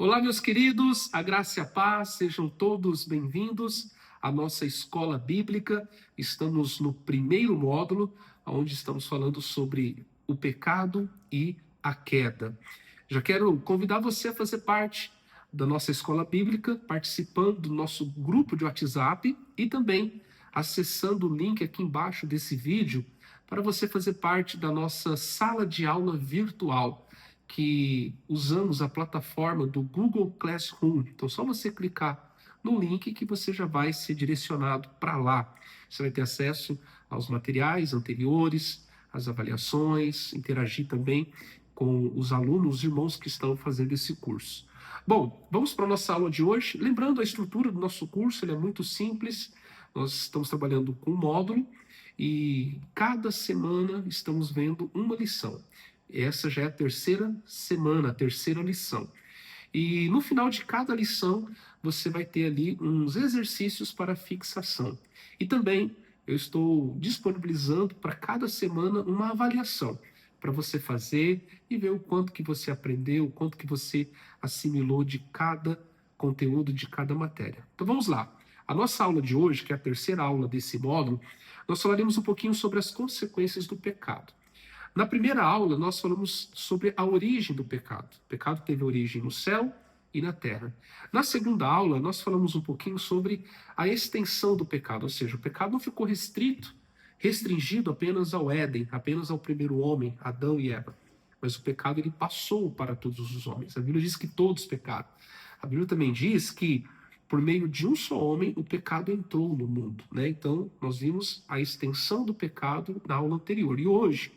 Olá, meus queridos, a graça e a paz, sejam todos bem-vindos à nossa escola bíblica. Estamos no primeiro módulo, onde estamos falando sobre o pecado e a queda. Já quero convidar você a fazer parte da nossa escola bíblica, participando do nosso grupo de WhatsApp e também acessando o link aqui embaixo desse vídeo para você fazer parte da nossa sala de aula virtual, que usamos a plataforma do Google Classroom. Então, só você clicar no link que você já vai ser direcionado para lá. Você vai ter acesso aos materiais anteriores, às avaliações, interagir também com os alunos, os irmãos que estão fazendo esse curso. Bom, vamos para a nossa aula de hoje. Lembrando, a estrutura do nosso curso ele é muito simples. Nós estamos trabalhando com um módulo e cada semana estamos vendo uma lição. Essa já é a terceira semana, a terceira lição. E no final de cada lição, você vai ter ali uns exercícios para fixação. E também eu estou disponibilizando para cada semana uma avaliação para você fazer e ver o quanto que você aprendeu, o quanto que você assimilou de cada conteúdo, de cada matéria. Então vamos lá. A nossa aula de hoje, que é a terceira aula desse módulo, nós falaremos um pouquinho sobre as consequências do pecado. Na primeira aula, nós falamos sobre a origem do pecado. O pecado teve origem no céu e na terra. Na segunda aula, nós falamos um pouquinho sobre a extensão do pecado, ou seja, o pecado não ficou restringido apenas ao Éden, apenas ao primeiro homem, Adão e Eva. Mas o pecado ele passou para todos os homens. A Bíblia diz que todos pecaram. A Bíblia também diz que por meio de um só homem o pecado entrou no mundo, né? Então, nós vimos a extensão do pecado na aula anterior. E hoje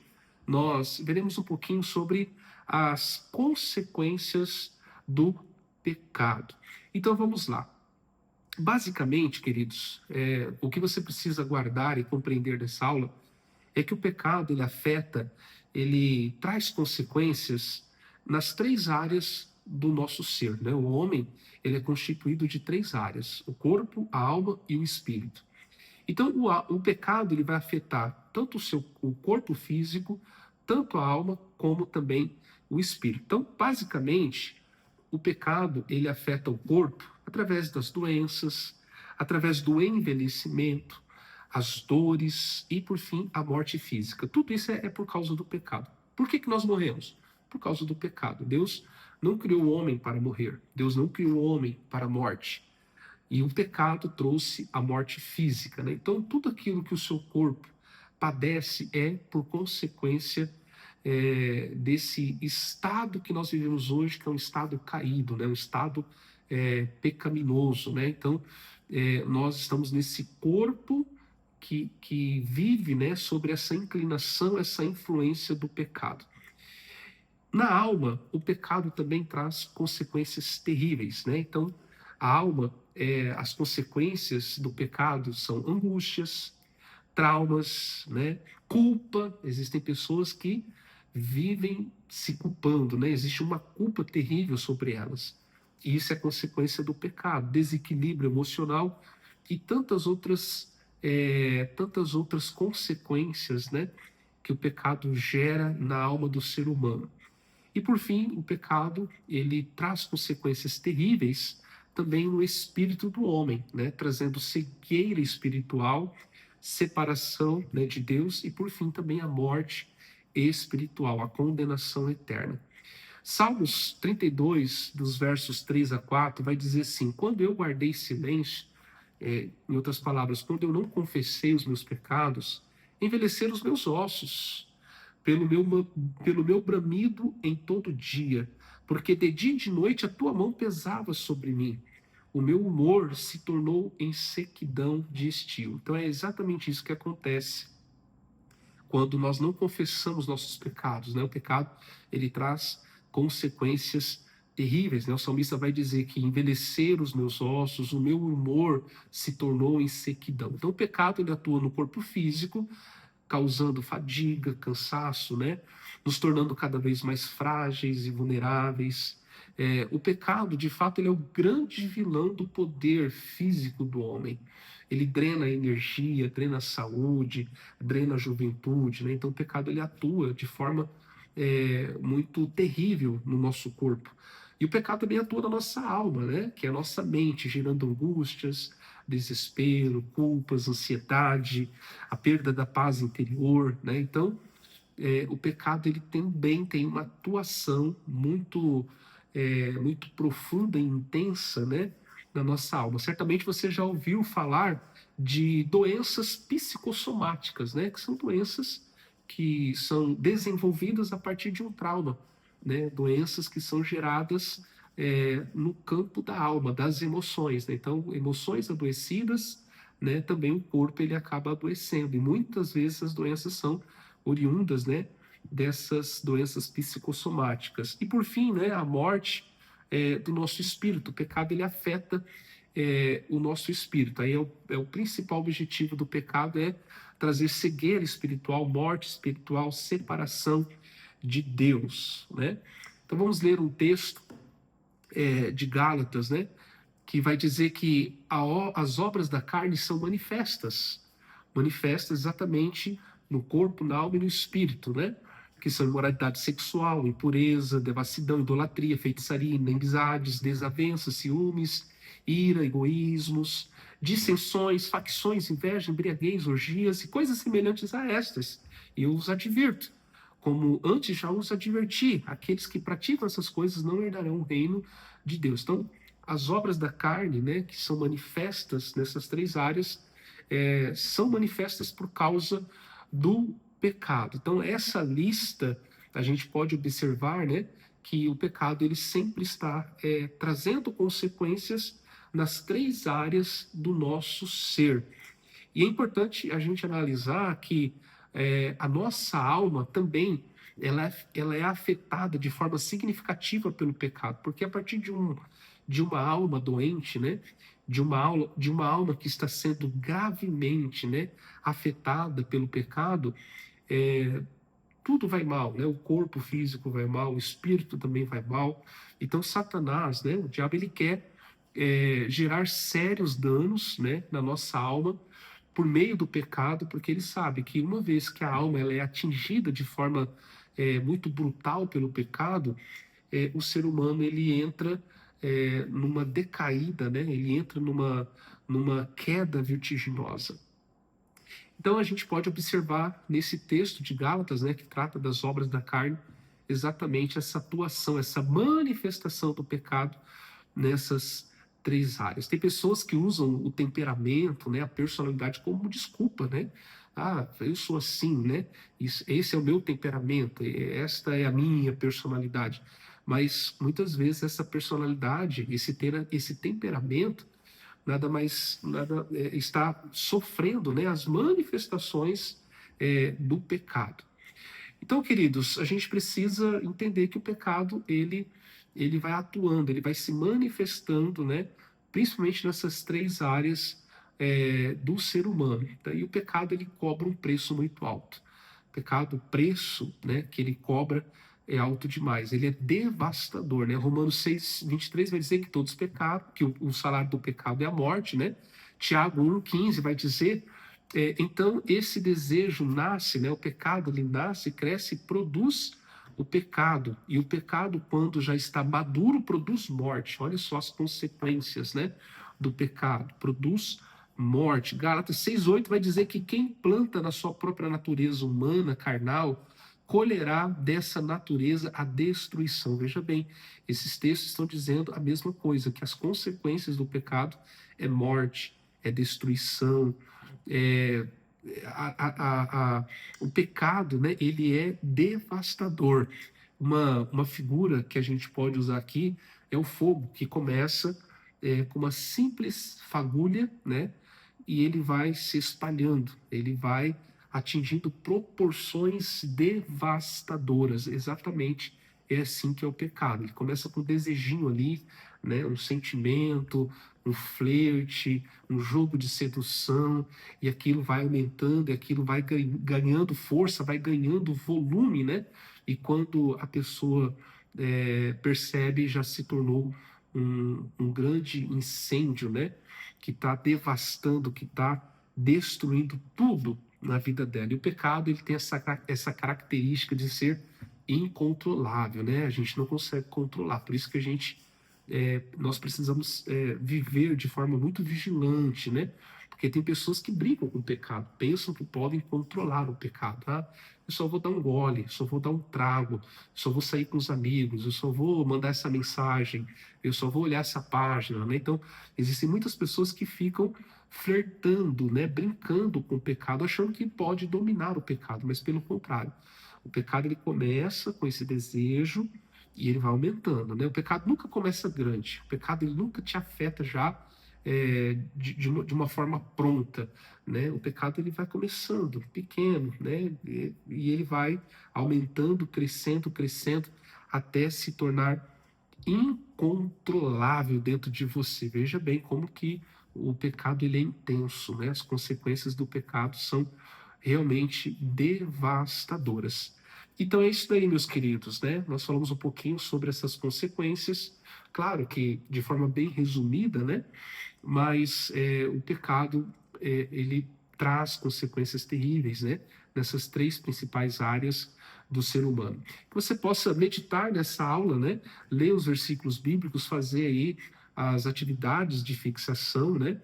nós veremos um pouquinho sobre as consequências do pecado. Então vamos lá. Basicamente, queridos, o que você precisa guardar e compreender dessa aula é que o pecado ele traz consequências nas três áreas do nosso ser, né? O homem ele é constituído de três áreas: o corpo, a alma e o espírito. Então, o pecado ele vai afetar tanto o corpo físico, tanto a alma, como também o espírito. Então, basicamente, o pecado ele afeta o corpo através das doenças, através do envelhecimento, as dores e, por fim, a morte física. Tudo isso é por causa do pecado. Por que nós morremos? Por causa do pecado. Deus não criou o homem para morrer. Deus não criou o homem para a morte. E o pecado trouxe a morte física, né? Então, tudo aquilo que o seu corpo padece é por consequência desse estado que nós vivemos hoje, que é um estado caído, né? Um estado pecaminoso, né? Então, nós estamos nesse corpo que vive, né, sobre essa inclinação, essa influência do pecado. Na alma, o pecado também traz consequências terríveis, né? Então, a alma, as consequências do pecado são angústias, traumas, né? Culpa. Existem pessoas que vivem se culpando, né? Existe uma culpa terrível sobre elas. E isso é consequência do pecado, desequilíbrio emocional e tantas outras consequências, né? Que o pecado gera na alma do ser humano. E por fim, o pecado, ele traz consequências terríveis também no espírito do homem, né? Trazendo cegueira espiritual, separação, né, de Deus e por fim também a morte espiritual, a condenação eterna. Salmos 32, dos versos 3 a 4, vai dizer assim: quando eu guardei silêncio, em outras palavras, quando eu não confessei os meus pecados, envelheceram os meus ossos, pelo meu bramido em todo dia, porque de dia e de noite a tua mão pesava sobre mim. O meu humor se tornou em sequidão de estio. Então é exatamente isso que acontece quando nós não confessamos nossos pecados, né? O pecado, ele traz consequências terríveis, né? O salmista vai dizer que envelheceram os meus ossos, o meu humor se tornou em sequidão. Então o pecado, ele atua no corpo físico, causando fadiga, cansaço, né? Nos tornando cada vez mais frágeis e vulneráveis. O pecado, de fato, ele é o grande vilão do poder físico do homem. Ele drena a energia, drena a saúde, drena a juventude, né? Então o pecado ele atua de forma muito terrível no nosso corpo. E o pecado também atua na nossa alma, né? Que é a nossa mente, gerando angústias, desespero, culpas, ansiedade, a perda da paz interior, né? Então, o pecado ele também tem uma atuação muito profunda e intensa, né, na nossa alma. Certamente você já ouviu falar de doenças psicossomáticas, né, que são doenças que são desenvolvidas a partir de um trauma, né, doenças que são geradas no campo da alma, das emoções, né? Então, emoções adoecidas, né, também o corpo ele acaba adoecendo e muitas vezes as doenças são oriundas, né, dessas doenças psicossomáticas. E por fim, né, a morte do nosso espírito. O pecado ele afeta o nosso espírito. Aí é o principal objetivo do pecado é trazer cegueira espiritual, morte espiritual, separação de Deus, né? Então vamos ler um texto de Gálatas, né? Que vai dizer que as obras da carne são manifestas exatamente no corpo, na alma e no espírito, né? Que são imoralidade sexual, impureza, devassidão, idolatria, feitiçaria, inimizades, desavenças, ciúmes, ira, egoísmos, dissensões, facções, inveja, embriaguez, orgias e coisas semelhantes a estas. E eu os advirto, como antes já os adverti, aqueles que praticam essas coisas não herdarão o reino de Deus. Então, as obras da carne, né, que são manifestas nessas três áreas, são manifestas por causa do pecado. Então, essa lista, a gente pode observar, né, que o pecado ele sempre está trazendo consequências nas três áreas do nosso ser. E é importante a gente analisar que a nossa alma também ela é afetada de forma significativa pelo pecado, porque a partir de uma alma doente, né, de uma alma que está sendo gravemente, né, afetada pelo pecado, é, tudo vai mal, né? O corpo físico vai mal, o espírito também vai mal. Então Satanás, né, o diabo, ele quer gerar sérios danos, né, na nossa alma por meio do pecado, porque ele sabe que uma vez que a alma ela é atingida de forma muito brutal pelo pecado, o ser humano ele entra numa decaída, né? Ele entra numa queda vertiginosa. Então a gente pode observar nesse texto de Gálatas, né, que trata das obras da carne, exatamente essa atuação, essa manifestação do pecado nessas três áreas. Tem pessoas que usam o temperamento, né, a personalidade como desculpa, né? Ah, eu sou assim, né? Esse é o meu temperamento, esta é a minha personalidade. Mas muitas vezes essa personalidade, esse temperamento, está sofrendo, né, as manifestações do pecado. Então, queridos, a gente precisa entender que o pecado ele vai atuando, ele vai se manifestando, né, principalmente nessas três áreas do ser humano. Tá? E o pecado ele cobra um preço muito alto. O pecado, o preço, né, que ele cobra é alto demais. Ele é devastador, né? Romanos 6:23 vai dizer que todos pecaram, que o salário do pecado é a morte, né? Tiago 1:15 vai dizer então, esse desejo nasce, né? O pecado ele nasce, cresce e produz o pecado. E o pecado, quando já está maduro, produz morte. Olha só as consequências, né, do pecado. Produz morte. Gálatas 6:8 vai dizer que quem planta na sua própria natureza humana, carnal, colherá dessa natureza a destruição. Veja bem, esses textos estão dizendo a mesma coisa, que as consequências do pecado é morte, é destruição, é, o pecado, né, ele é devastador. Uma figura que a gente pode usar aqui é o fogo, que começa com uma simples fagulha, né, e ele vai se espalhando, ele vai atingindo proporções devastadoras. Exatamente é assim que é o pecado. Ele começa com um desejinho ali, né, um sentimento, um flerte, um jogo de sedução, e aquilo vai aumentando, e aquilo vai ganhando força, vai ganhando volume, né? E quando a pessoa percebe, já se tornou um grande incêndio, né? Que está devastando, que está destruindo tudo na vida dela. E o pecado ele tem essa característica de ser incontrolável, né? A gente não consegue controlar. Por isso que nós precisamos viver de forma muito vigilante, né? Porque tem pessoas que brincam com o pecado, pensam que podem controlar o pecado, tá? Eu só vou dar um gole, só vou dar um trago, só vou sair com os amigos, eu só vou mandar essa mensagem, eu só vou olhar essa página, né? Então, existem muitas pessoas que ficam flertando, né? Brincando com o pecado, achando que pode dominar o pecado, mas pelo contrário. O pecado ele começa com esse desejo e ele vai aumentando, né? O pecado nunca começa grande, o pecado ele nunca te afeta já de uma forma pronta, né? O pecado ele vai começando pequeno, né? E ele vai aumentando, crescendo, crescendo, até se tornar incontrolável dentro de você. Veja bem como que o pecado ele é intenso, né? As consequências do pecado são realmente devastadoras. Então é isso daí, meus queridos, né? Nós falamos um pouquinho sobre essas consequências, claro que de forma bem resumida, né? Mas o pecado ele traz consequências terríveis, né? Nessas três principais áreas do ser humano. Que você possa meditar nessa aula, né? Ler os versículos bíblicos, fazer aí as atividades de fixação, né?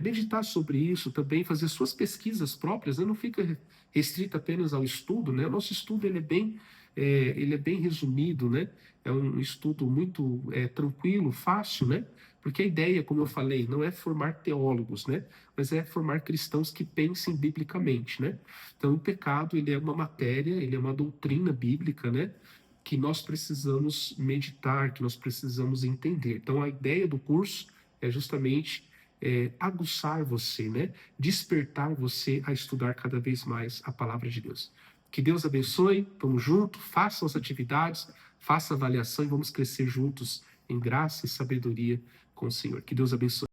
Meditar sobre isso também, fazer suas pesquisas próprias, né? Não fica restrito apenas ao estudo, né? O nosso estudo ele é bem resumido, né? É um estudo muito tranquilo, fácil, né? Porque a ideia, como eu falei, não é formar teólogos, né? Mas é formar cristãos que pensem biblicamente, né? Então, o pecado, ele é uma matéria, ele é uma doutrina bíblica, né? Que nós precisamos meditar, que nós precisamos entender. Então, a ideia do curso é justamente aguçar você, né? Despertar você a estudar cada vez mais a palavra de Deus. Que Deus abençoe, vamos junto, façam as atividades, faça a avaliação e vamos crescer juntos em graça e sabedoria com o Senhor. Que Deus abençoe.